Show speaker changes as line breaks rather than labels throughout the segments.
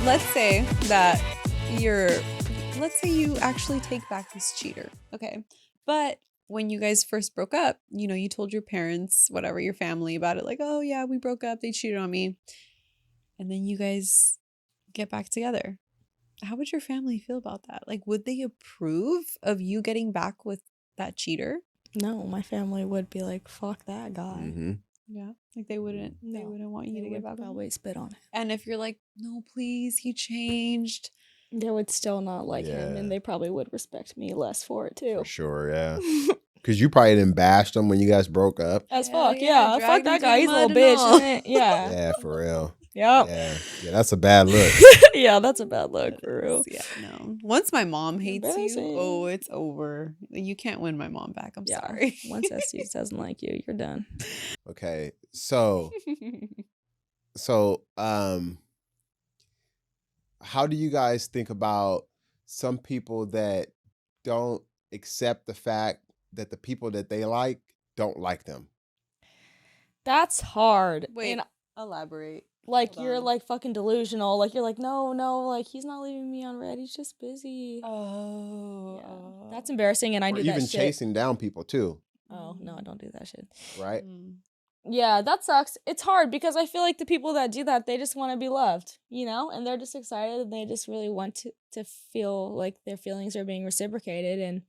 Let's say you actually take back this cheater. Okay. But when you guys first broke up, you told your parents, whatever, your family about it, like, oh yeah, we broke up, they cheated on me. And then you guys get back together. How would your family feel about that? Like, would they approve of you getting back with that cheater?
No, my family would be like, fuck that guy.
Mm-hmm.
Yeah. Like they wouldn't want you to get back with him.
Probably spit on him.
And if you're like, no, please, he changed.
They would still not like him, and they probably would respect me less for it too.
For sure, yeah. Because you probably didn't bash them when you guys broke up.
As fuck, yeah. Fuck that guy, he's a little bitch, isn't it? Yeah.
Yeah, for real.
Yep.
Yeah, that's a bad look.
Yeah, that's a bad look, for real.
Yeah, no. Once my mom hates you, oh, it's over. You can't win my mom back. I'm sorry.
Once Esty doesn't like you, you're done.
Okay, so how do you guys think about some people that don't accept the fact that the people that they like don't like them?
That's hard.
Wait, and elaborate.
Like, you're like fucking delusional. Like, you're like, no, like, he's not leaving me on red. He's just busy.
Oh.
Yeah. That's embarrassing, and I do that shit.
Even chasing down people, too.
Oh, no, I don't do that shit.
Right?
Yeah, that sucks. It's hard because I feel like the people that do that, they just want to be loved, and they're just excited, and they just really want to feel like their feelings are being reciprocated, and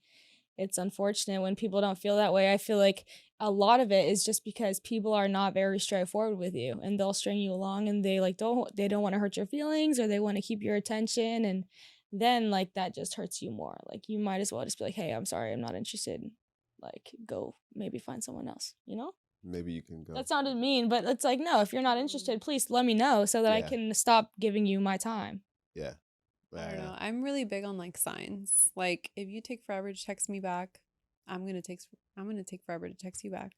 it's unfortunate when people don't feel that way. I feel like a lot of it is just because people are not very straightforward with you, and they'll string you along, and they don't want to hurt your feelings, or they want to keep your attention, and then like that just hurts you more. Like, you might as well just be like, hey, I'm sorry, I'm not interested. Like, go maybe find someone else, Maybe
you can go.
That sounded mean, but it's like, no, if you're not interested, please let me know so that I can stop giving you my time.
Yeah.
I don't know. I'm really big on like signs. Like, if you take forever to text me back, I'm gonna take forever to text you back.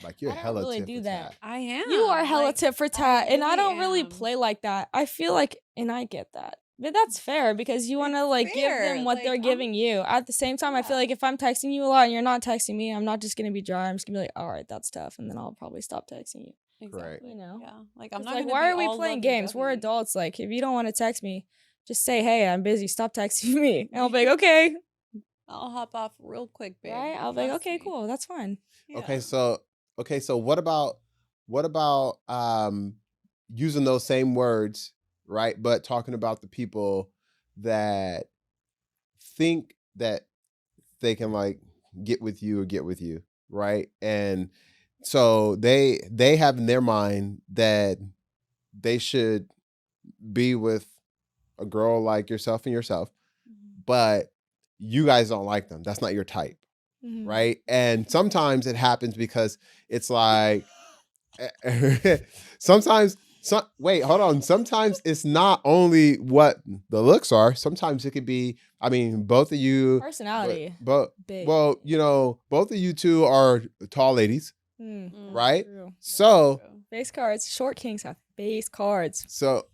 Like, you're hella
really
tit
do
for
that.
tat.
I am. You are hella tit for tat, and I don't really play like that. I feel like, and I get that. But that's fair because you want to like give them what they're giving you. At the same time, I feel like if I'm texting you a lot and you're not texting me, I'm not just going to be dry. I'm just going to be like, all right, that's tough. And then I'll probably stop texting you.
Exactly.
Yeah.
Like, I'm not
like, why are we playing games? We're adults. Like, if you don't want to text me, just say, hey, I'm busy. Stop texting me. And I'll be like, okay.
I'll hop off real quick, babe.
Right? I'll be like, okay, cool. That's fine.
Yeah. Okay, so what about using those same words, right? But talking about the people that think that they can like get with you, right? And so they have in their mind that they should be with a girl like yourself, but you guys don't like them. That's not your type, right? And sometimes it happens because it's like sometimes it's not only what the looks are. Sometimes it could be, both of you
personality.
Both of you two are tall ladies, right?
True.
So
base cards, short kings have base cards.
So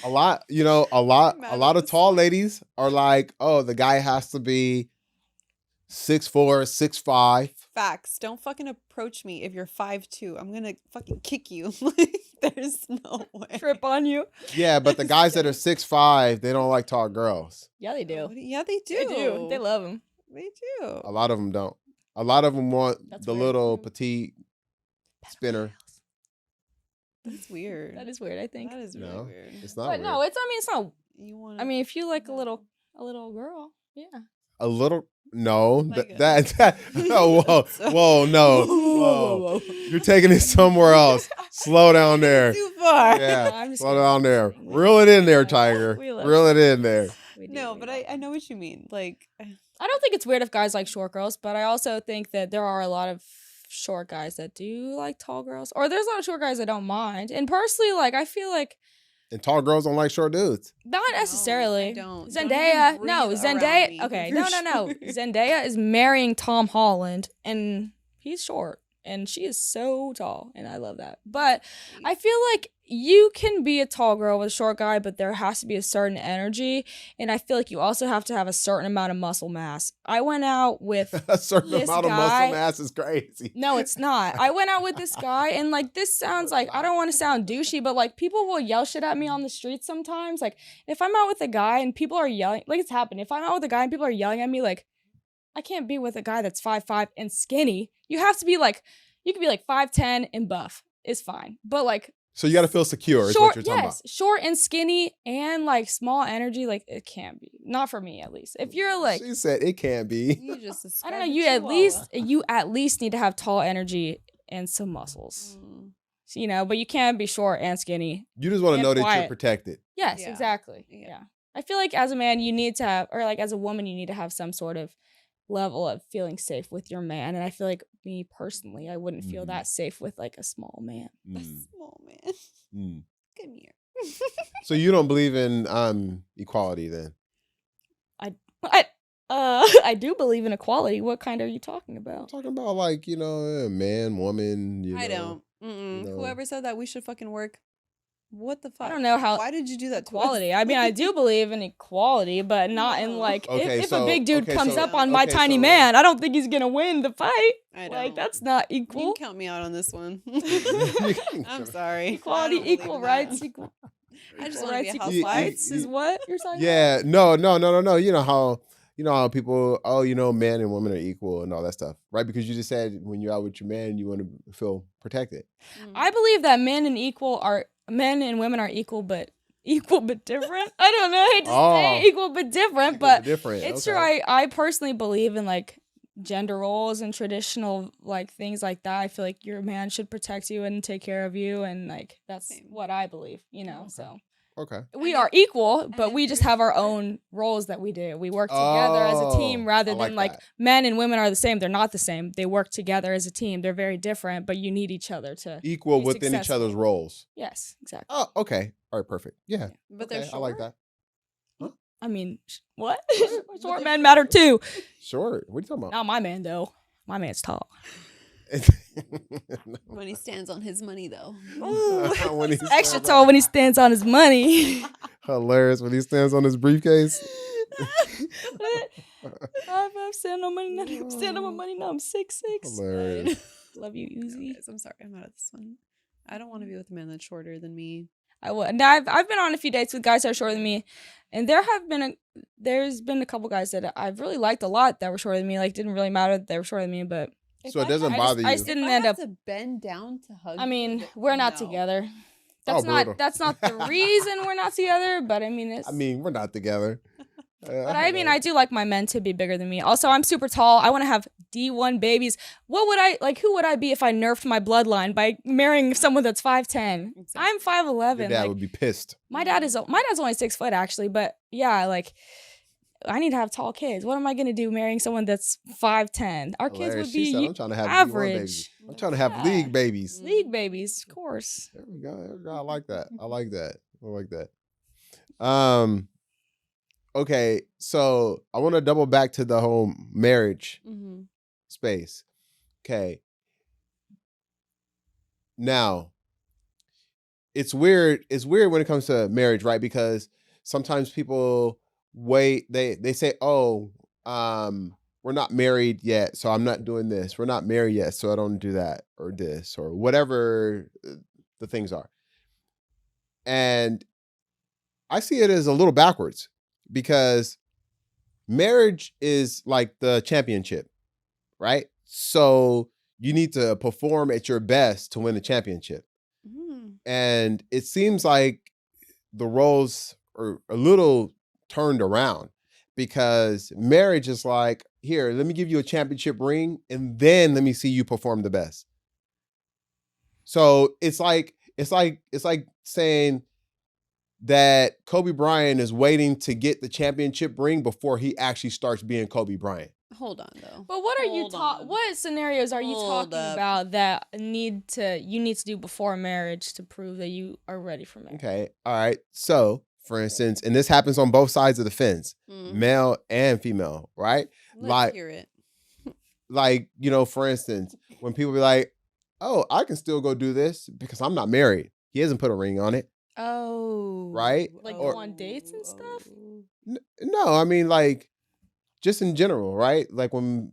a lot of tall ladies are like, oh, the guy has to be 6'4", 6'5".
Facts. Don't fucking approach me if you're 5'2". I'm gonna fucking kick you. Like, there's no way.
Trip on you.
Yeah, but the guys that are 6'5", they don't like tall girls.
Yeah, they do.
Yeah, they do.
They do. They love them.
They do.
A lot of them don't. A lot of them want little petite spinner.
That's weird.
That is weird, I think.
That is really weird.
It's not
weird.
No,
it's not.
You want?
If you like a little girl, yeah.
A little. No,
Like
no, whoa, no, whoa. You're taking it somewhere else. Slow down there.
Too far.
Yeah, slow down there. Reel it in there, Tiger. Reel it in there.
No, but I know what you mean. Like,
I don't think it's weird if guys like short girls, but I also think that there are a lot of short guys that do like tall girls, or there's a lot of short guys that don't mind. And personally, like, I feel like.
And tall girls don't like short dudes.
Not necessarily.
Don't.
Zendaya.
Don't
no, Zendaya. Okay, no. Zendaya is marrying Tom Holland, and he's short, and she is so tall, and I love that. But I feel like, you can be a tall girl with a short guy, but there has to be a certain energy. And I feel like you also have to have a certain amount of muscle mass. I went out with
A certain
this
amount of
guy.
muscle mass is crazy.
No, it's not. I went out with this guy, and like, this sounds like, I don't want to sound douchey, but like, people will yell shit at me on the street sometimes. Like, if I'm out with a guy and people are yelling, like, it's happened. If I'm out with a guy and people are yelling at me, like, I can't be with a guy that's 5'5" and skinny. You have to be like, you can be like 5'10" and buff. It's fine. But like,
So you got to feel secure is what you're talking about.
short and skinny and like small energy, like, it can't be. Not for me, at least. If you're like,
She said it can't be.
You just
I don't know,
described a
you at least need to have tall energy and some muscles.
chihuahua.
So, you know, but you can't be short and skinny.
You just want to
And
know that you're
quiet.
protected.
Yes,
Yeah.
exactly.
Yeah.
Yeah. I feel like as a man, you need to have, or like as a woman, you need to have some sort of level of feeling safe with your man. And I feel like me personally, I wouldn't feel that safe with like a small man.
A
Mm,
small man.
mm.
Come here.
So you don't believe in equality then?
I do believe in equality. What kind are you talking
I'm
about?
talking about like, man, woman,
I
know.
don't. Mm-mm.
know.
Whoever said that we should fucking work. What the fuck?
I don't know how
Why did you do that to us?
equality. I mean, I do believe in equality, but not in
No.
like,
Okay,
if
so-
a big dude
okay,
comes
so-
up on my
okay,
tiny
so-
man, I don't think he's gonna win the fight.
I don't.
Like, that's not
You
equal.
can count me out on this one.
can
I'm sorry.
Equality,
I don't believe
equal
in
rights,
that.
equal
I just
equal
want to be
rights,
a
equal
housewife.
fights is what you're talking
Yeah, no. You know how people, men and women are equal and all that stuff, right? Because you just said when you're out with your man, you want to feel protected.
Mm.
I believe that men and women are equal but different. I don't know. I hate to say
Oh.
equal but different, but
different.
it's
okay.
true. I personally believe in like gender roles and traditional like things like that. I feel like your man should protect you and take care of you, and like that's
Same.
what I believe,
Okay.
so
Okay.
we
And
are equal, but
if
we just
you're
have our
smart-
own roles that we do. We work together as a team
Oh,
rather
I like
than like
that.
men and women are the same. They're not the same. They work together as a team. They're very different, but you need each other to.
Equal
be
within each
successful.
other's roles.
Yes, exactly.
Oh, okay. All right, perfect. Yeah.
But
Okay,
they're short.
I like that.
I mean, what?
But
Short
they-
men matter too.
Sure. What are you talking about?
Not my man though. My man's tall.
When he stands on his money, though.
When he
Extra
stands
tall when he stands on his money.
Hilarious when he stands on his briefcase.
I'm standing on money now. I'm standing on my money now. I'm 6'6".
Hilarious.
Love you,
No,
Uzi.
guys, I'm sorry. I'm out of this one. I don't want to be with a man that's shorter than me.
I would. Now, I've been on a few dates with guys that are shorter than me, and there's been a couple guys that I've really liked a lot that were shorter than me. Like, didn't really matter that they were shorter than me, but
So it doesn't bother
I
you.
just
If
didn't
I
end
have
up.
to bend down to hug.
I mean,
you,
we're not
no.
together.
Oh, brutal.
That's not the reason we're not together. But I mean, it's.
We're not together.
But I mean, I do like my men to be bigger than me. Also, I'm super tall. I want to have D1 babies. What would I like? Who would I be if I nerfed my bloodline by marrying someone that's 5'10"?
Exactly.
I'm 5'11".
Your dad
Like,
would be pissed.
my dad's only 6 foot actually, but yeah, like I need to have tall kids. What am I gonna do marrying someone that's 5'10"? Our kids
Hilarious.
would
She said,
be
I'm trying to have D1
average.
babies. I'm trying to have
Yeah.
league babies.
League babies, of course.
There we go. There we go. I like that. I like that. I like that. Okay, so I want to double back to the whole marriage
Mhm.
space. Okay. Now, it's weird. It's weird when it comes to marriage, right? Because sometimes people they say, "Oh, we're not married yet, so I'm not doing this. We're not married yet, so I don't do that or this or whatever the things are." And I see it as a little backwards because marriage is like the championship, right? So you need to perform at your best to win the championship.
Mm.
And it seems like the roles are a little turned around because marriage is like, here, let me give you a championship ring and then let me see you perform the best. So it's like saying that Kobe Bryant is waiting to get the championship ring before he actually starts being Kobe Bryant.
Hold on, though.
But what are you
Hold on.
What scenarios are you
Hold
talking
up.
about that you need to do before marriage to prove that you are ready for marriage?
Okay. All right. So, for instance, and this happens on both sides of the fence,
Mm.
male and female, right?
Let's
like-
hear it.
Like, for instance, when people be like, oh, I can still go do this because I'm not married. He hasn't put a ring on it.
Oh.
Right?
Like,
Or-
go on dates and stuff?
No, I mean, like, just in general, right? Like when,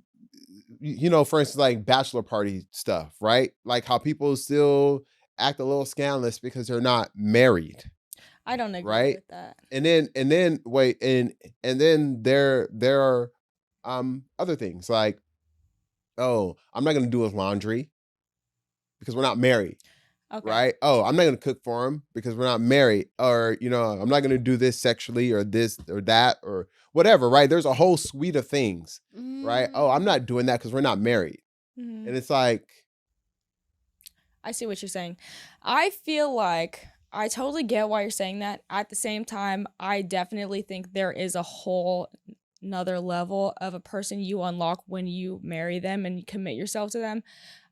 for instance, like bachelor party stuff, right? Like how people still act a little scandalous because they're not married,
I don't agree
right?
with that.
And then wait, and then there are other things like, oh, I'm not gonna do his laundry because we're not married.
Okay.
Right? Oh, I'm not gonna cook for him because we're not married, or I'm not gonna do this sexually or this or that or whatever. Right? There's a whole suite of things. Right? Oh, I'm not doing that because we're not married,
Mhm.
and it's like,
I see what you're saying. I feel like I totally get why you're saying that. At the same time, I definitely think there is a whole another level of a person you unlock when you marry them and you commit yourself to them.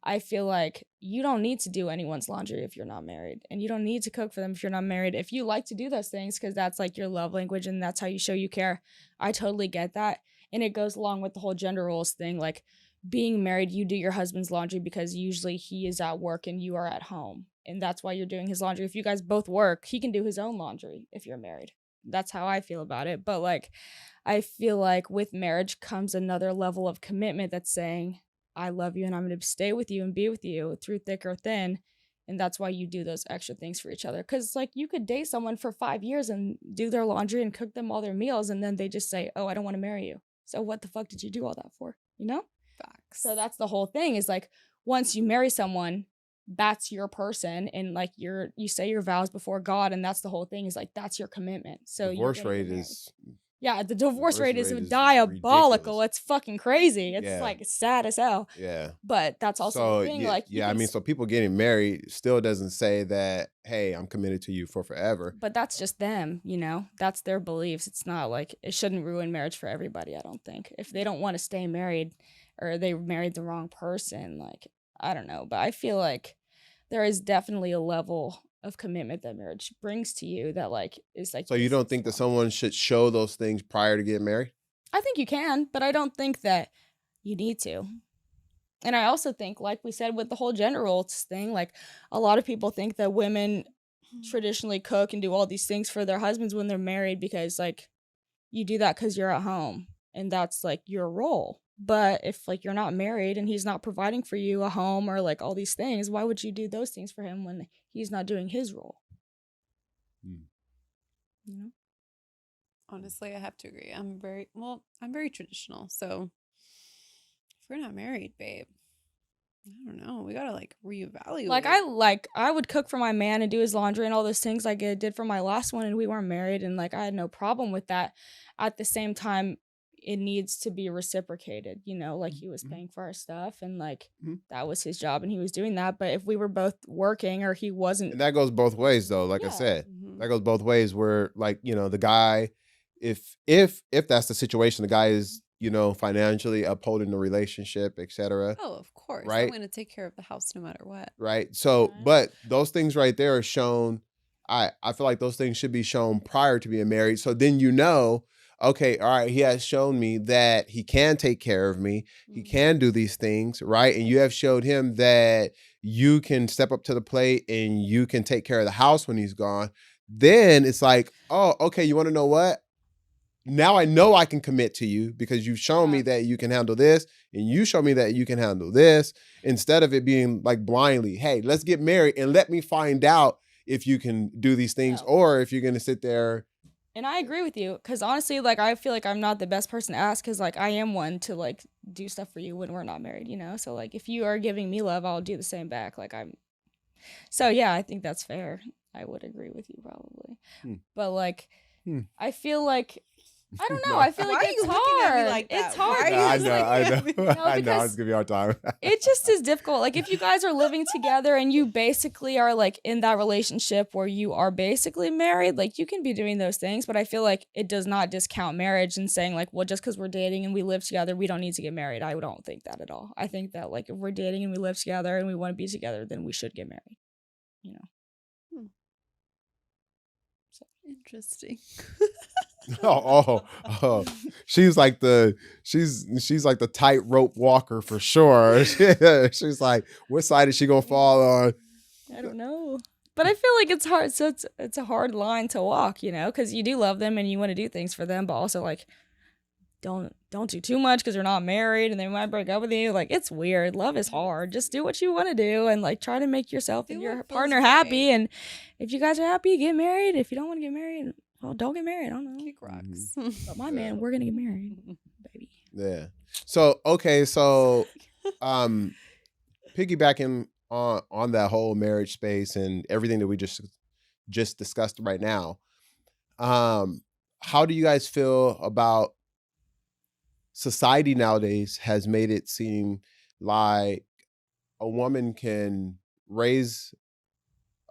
I feel like you don't need to do anyone's laundry if you're not married, and you don't need to cook for them if you're not married. If you like to do those things because that's like your love language and that's how you show you care, I totally get that. And it goes along with the whole gender roles thing. Like, being married, you do your husband's laundry because usually he is at work and you are at home. And that's why you're doing his laundry. If you guys both work, he can do his own laundry if you're married. That's how I feel about it. But like, I feel like with marriage comes another level of commitment that's saying, I love you and I'm going to stay with you and be with you through thick or thin. And that's why you do those extra things for each other. Because like, you could date someone for 5 years and do their laundry and cook them all their meals. And then they just say, oh, I don't want to marry you. So what the fuck did you do all that for? You know?
Facts.
So that's the whole thing, is like, once you marry someone, that's your person, and like you say your vows before God, and that's the whole thing, is like, that's your commitment. So
divorce
you're gonna
rate
get married.
is
Yeah, the divorce rate is
ridiculous.
diabolical. It's fucking crazy. It's
Yeah.
like sad as hell.
Yeah.
But that's also the thing.
Yeah,
Like, you
I
can
mean, so people getting married still doesn't say that, hey, I'm committed to you for forever.
but that's just them, that's their beliefs. It's not like, it shouldn't ruin marriage for everybody, I don't think. If they don't want to stay married or they married the wrong person, like, I don't know. But I feel like there is definitely a level of commitment that marriage brings to you that like is like.
So you
this
don't
is
think that
wrong.
someone should show those things prior to getting married?
I think you can, but I don't think that you need to. And I also think, like we said with the whole gender roles thing, like, a lot of people think that women traditionally cook and do all these things for their husbands when they're married because like you do that because you're at home and that's like your role. But if like you're not married and he's not providing for you a home or like all these things, why would you do those things for him when he's not doing his role? You know?
Honestly, I have to agree. I'm very traditional. So if we're not married, babe, I don't know. We gotta like reevaluate.
I would cook for my man and do his laundry and all those things like I did for my last one, and we weren't married, and like I had no problem with that. At the same time, it needs to be reciprocated, like he was paying for our stuff and like that was his job and he was doing that. But if we were both working or he wasn't,
And that goes both ways though. Like I said, that goes both ways where like, the guy, if that's the situation, the guy is, financially upholding the relationship, etc.
Oh, of course.
Right?
I'm gonna take care of the house no matter what.
Right. So, but those things right there are shown. I feel like those things should be shown prior to being married. So then okay, all right, he has shown me that he can take care of me. He can do these things, right? And you have showed him that you can step up to the plate and you can take care of the house when he's gone. Then it's like, oh, okay, you want to know what? Now I know I can commit to you because you've shown me that you can handle this and you show me that you can handle this, instead of it being like blindly, hey, let's get married and let me find out if you can do these things or if you're going to sit there.
And I agree with you because honestly, like, I feel like I'm not the best person to ask because like I am one to like do stuff for you when we're not married, So like if you are giving me love, I'll do the same back. So yeah, I think that's fair. I would agree with you probably. But like, I feel like, I don't know. I feel like it's hard. It's hard.
I know.
No,
I know. It's gonna be our time.
It just is difficult. Like if you guys are living together and you basically are like in that relationship where you are basically married, like you can be doing those things. But I feel like it does not discount marriage and saying like, well, just because we're dating and we live together, we don't need to get married. I don't think that at all. I think that like if we're dating and we live together and we want to be together, then we should get married.
Interesting.
oh. She's like the tightrope walker for sure. She's like, what side is she gonna fall on?
I don't know. But I feel like it's hard. So it's a hard line to walk, you know, because you do love them and you want to do things for them, but also like don't do too much because they're not married and they might break up with you. Like it's weird. Love is hard. Just do what you want to do and like try to make yourself and your partner happy. And if you guys are happy, get married. If you don't want to get married, well, don't get married. I don't know.
Kick rocks.
But my man, we're gonna get married, baby.
Yeah. So okay, so piggybacking on that whole marriage space and everything that we just discussed right now, how do you guys feel about society nowadays has made it seem like a woman can raise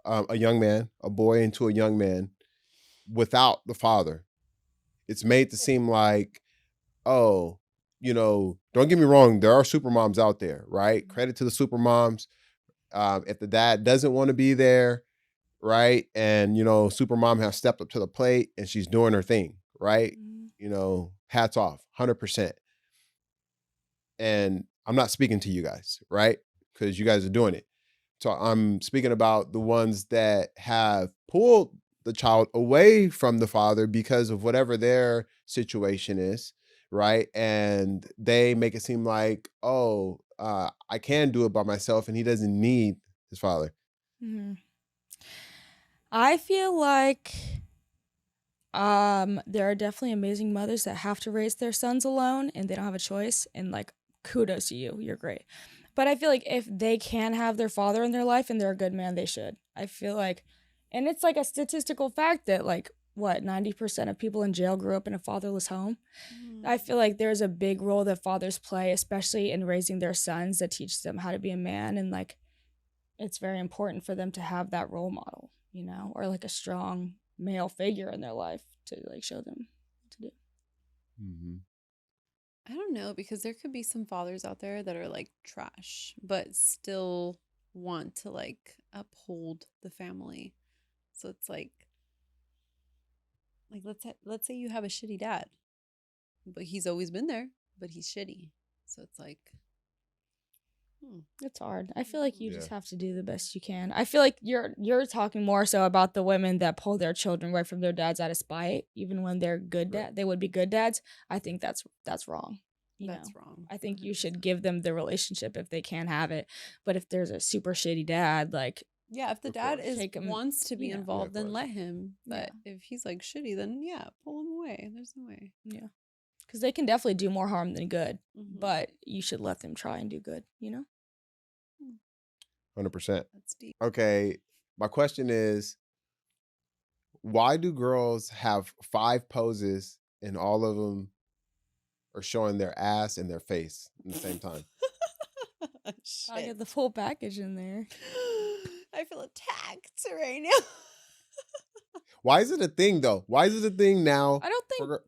a young man, a boy into a young man without the father? It's made to seem like, oh, you know, don't get me wrong, there are super moms out there, right? Credit to the super moms. If the dad doesn't want to be there, right? And, you know, super mom has stepped up to the plate and she's doing her thing, right? You know, hats off, 100%. And I'm not speaking to you guys, right? Because you guys are doing it. So I'm speaking about the ones that have pulled the child away from the father because of whatever their situation is, right? And they make it seem like, oh, I can do it by myself and he doesn't need his father.
Mm-hmm. I feel like there are definitely amazing mothers that have to raise their sons alone and they don't have a choice, and like kudos to you, you're great. But I feel like if they can have their father in their life and they're a good man, they should. I feel like, and it's like a statistical fact that like what 90% of people in jail grew up in a fatherless home. I feel like there's a big role that fathers play, especially in raising their sons, that teach them how to be a man, and like it's very important for them to have that role model, you know, or like a strong male figure in their life to like show them what to do.
Mm-hmm.
I don't know, because there could be some fathers out there that are like trash, but still want to like uphold the family. So it's like let's say you have a shitty dad, but he's always been there, but he's shitty. So it's like,
It's hard. I feel like you just have to do the best you can. I feel like you're talking more so about the women that pull their children away from their dads out of spite, even when they're good dad. They would be good dads. I think that's wrong.
That's wrong.
I think you should give them the relationship if they can have it. But if there's a super shitty dad, like
yeah, if the dad wants to be involved, then let him. But if he's like shitty, then pull him away. There's no way.
Yeah. Because they can definitely do more harm than good, but you should let them try and do good, you know?
100%.
That's deep.
Okay, my question is, why do girls have 5 poses and all of them are showing their ass and their face at the same time?
I get the full package in there.
I feel attacked right now.
Why is it a thing though? Why is it a thing now?
I don't think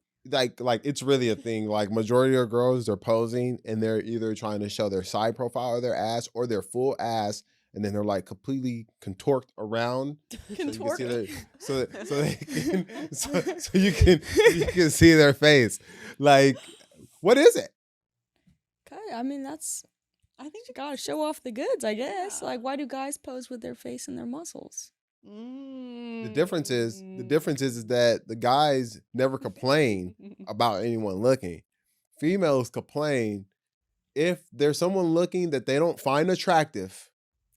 like it's really a thing. Like majority of girls, they're posing and they're either trying to show their side profile of their ass or their full ass, and then they're like completely contorted around. So you can see their face. Like, what is it?
Okay, I mean I think you gotta show off the goods, I guess. Like, why do guys pose with their face and their muscles?
The difference is that the guys never complain about anyone looking. Females complain if there's someone looking that they don't find attractive.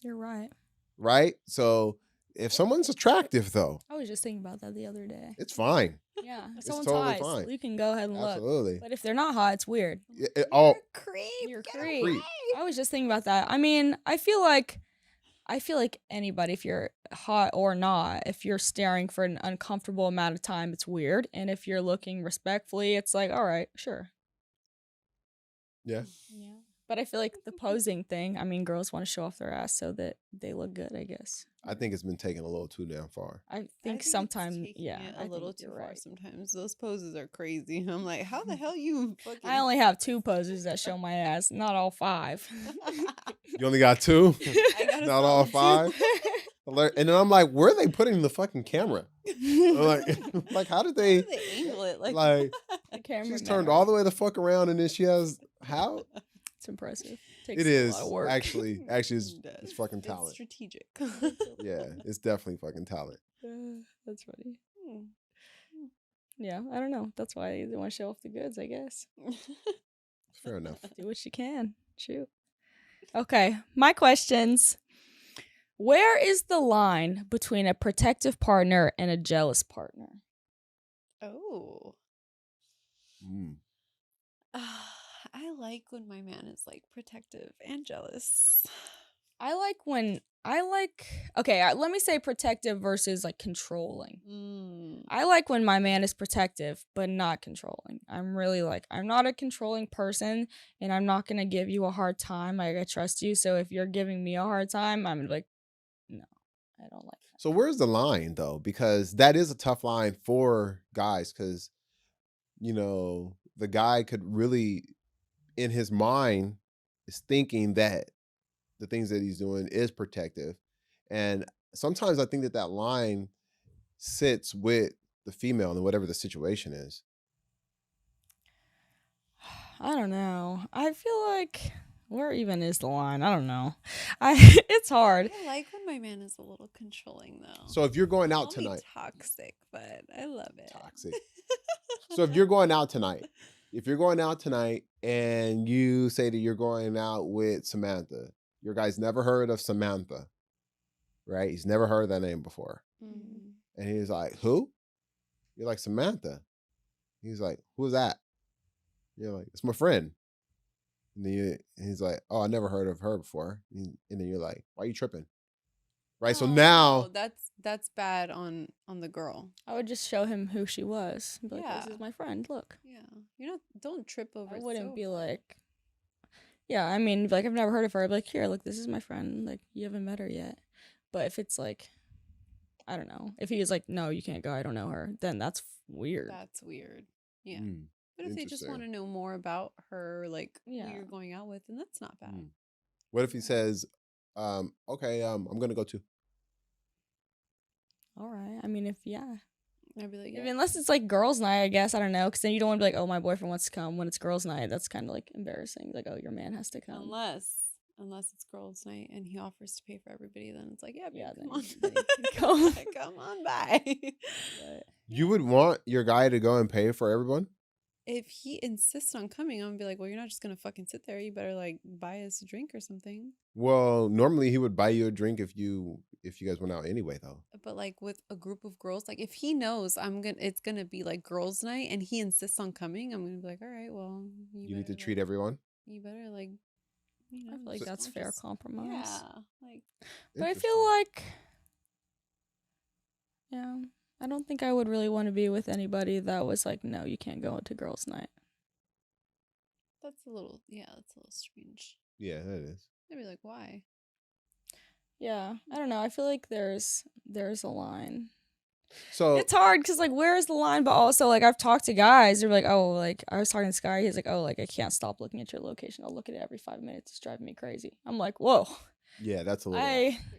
You're right.
Right? So if someone's attractive though,
I was just thinking about that the other day.
it's fine.
Yeah, if
It's
someone's
totally
hot,
fine.
You can go ahead and look.
Absolutely.
But if they're not hot, it's weird.
You're a creep.
You're a
Get
creep.
away.
I was just thinking about that. I mean, I feel like anybody, if you're hot or not, if you're staring for an uncomfortable amount of time, it's weird. And if you're looking respectfully, it's like, all right, sure.
Yeah.
Yeah. But I feel like the posing thing, I mean, girls want to show off their ass so that they look good, I guess.
I think it's been taken a little too damn far.
I think sometimes,
a little too far. Sometimes those poses are crazy. I'm like, how the hell you fucking?
I only have 2 poses that show my ass, not all 5.
You only got 2?
Not
all 5? And then I'm like, where are they putting the fucking camera? like how did they
angle it?
Like
the camera
she's turned all the way the fuck around, and then she has how?
It's impressive. Takes
It
a
is
lot of work.
actually it's
It's
fucking
It's
talent.
strategic.
Yeah, it's definitely fucking talent.
That's funny.
Hmm.
Yeah, I don't know. That's why they want to show off the goods, I guess.
Fair enough.
Do what you can. Shoot. Okay, my questions. Where is the line between a protective partner and a jealous partner?
Oh.
Mm.
I like when my man is like protective and jealous.
Let me say protective versus like controlling.
Mm.
I like when my man is protective, but not controlling. I'm really like, I'm not a controlling person, and I'm not going to give you a hard time. Like, I trust you. So if you're giving me a hard time, I'm like, no, I don't like that.
So where's the line though? Because that is a tough line for guys, because the guy could really, in his mind, is thinking that the things that he's doing is protective. And sometimes I think that line sits with the female and whatever the situation is.
I don't know. I feel like, where even is the line? I don't know. It's hard.
I like when my man is a little controlling though.
So if you're going out
Call me
tonight,
toxic, but I love it.
toxic. So if you're going out tonight, and you say that you're going out with Samantha, your guy's never heard of Samantha, right? He's never heard that name before.
Mm.
And he's like, who? You're like, Samantha. He's like, who's that? You're like, it's my friend. And then he's like, oh, I never heard of her before. And then you're like, why are you tripping? Right? So now
that's bad on the girl.
I would just show him who she was. Be like,
Yeah.
this is my friend. Look.
Yeah. Don't trip over
I
it
wouldn't
so
be
hard.
like, yeah, I mean, like, I've never heard of her. I'd be like, here, look, this is my friend. Like, you haven't met her yet. But if it's like, I don't know. If he is like, no, you can't go, I don't know her, then that's weird.
That's weird. Yeah.
Mm,
But if they just
interesting.
want to know more about her, like
Yeah.
who you're going out with, then that's not bad.
Mm. What if he says, okay, I'm gonna go too?
All right. I mean,
I'd be like,
I mean, unless it's like girls' night, I guess. I don't know. Because then you don't want to be like, oh, my boyfriend wants to come when it's girls' night. That's kind of like embarrassing. Like, oh, your man has to come.
Unless it's girls' night and he offers to pay for everybody, then it's like, yeah, babe,
Yeah,
come
then
on,
you can come.
come on by.
But
You would want your guy to go and pay for everyone?
If he insists on coming, I'm gonna be like, well, you're not just gonna fucking sit there. You better like buy us a drink or something.
Well, normally he would buy you a drink if you guys went out anyway, though.
But like with a group of girls, like if he knows it's gonna be like girls' night and he insists on coming, I'm gonna be like, all right, well,
You need to treat everyone.
You better like,
I feel like
just
that's
don't
fair
just-
compromise.
Yeah, like
But I feel like, yeah, I don't think I would really want to be with anybody that was like, no, you can't go to girls' night.
that's a little strange.
Yeah, that is.
I'd be like, why?
Yeah, I don't know. I feel like there's a line.
So
It's hard because like, where is the line? But also like, I've talked to guys. They're like, oh, like I was talking to Sky. He's like, oh, like I can't stop looking at your location. I'll look at it every 5 minutes. It's driving me crazy. I'm like, whoa.
yeah, that's a little.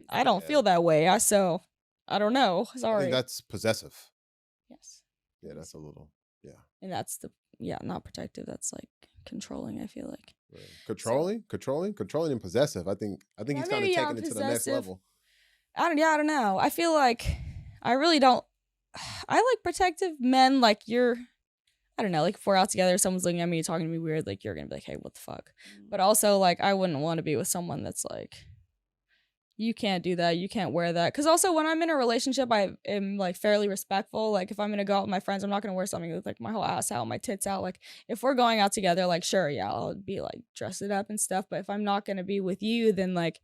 I don't feel that way. I don't know.
I
Sorry.
think that's possessive.
Yes.
Yeah, that's a little. Yeah.
And that's not protective. That's like controlling. I feel like.
Right. Controlling and possessive. I think he's kind of
maybe,
taking it to the next
possessive.
level.
I don't know. I feel like I really don't. I like protective men. Like I don't know. Like if we're out together, someone's looking at me, talking to me weird. Like you're gonna be like, hey, what the fuck? But also like I wouldn't want to be with someone that's like, you can't do that. You can't wear that. Because also when I'm in a relationship, I am like fairly respectful. Like if I'm gonna go out with my friends, I'm not gonna wear something with like my whole ass out, my tits out. Like if we're going out together, like sure, yeah, I'll be like dressed it up and stuff. But if I'm not gonna be with you, then like.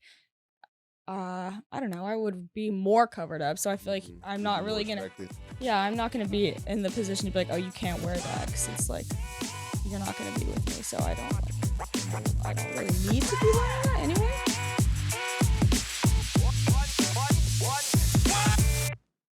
I don't know. I would be more covered up, so I feel like I'm not really gonna. Yeah, I'm not gonna be in the position to be like, oh, you can't wear that, because it's like you're not gonna be with me, so I don't really need to be wearing that anyway.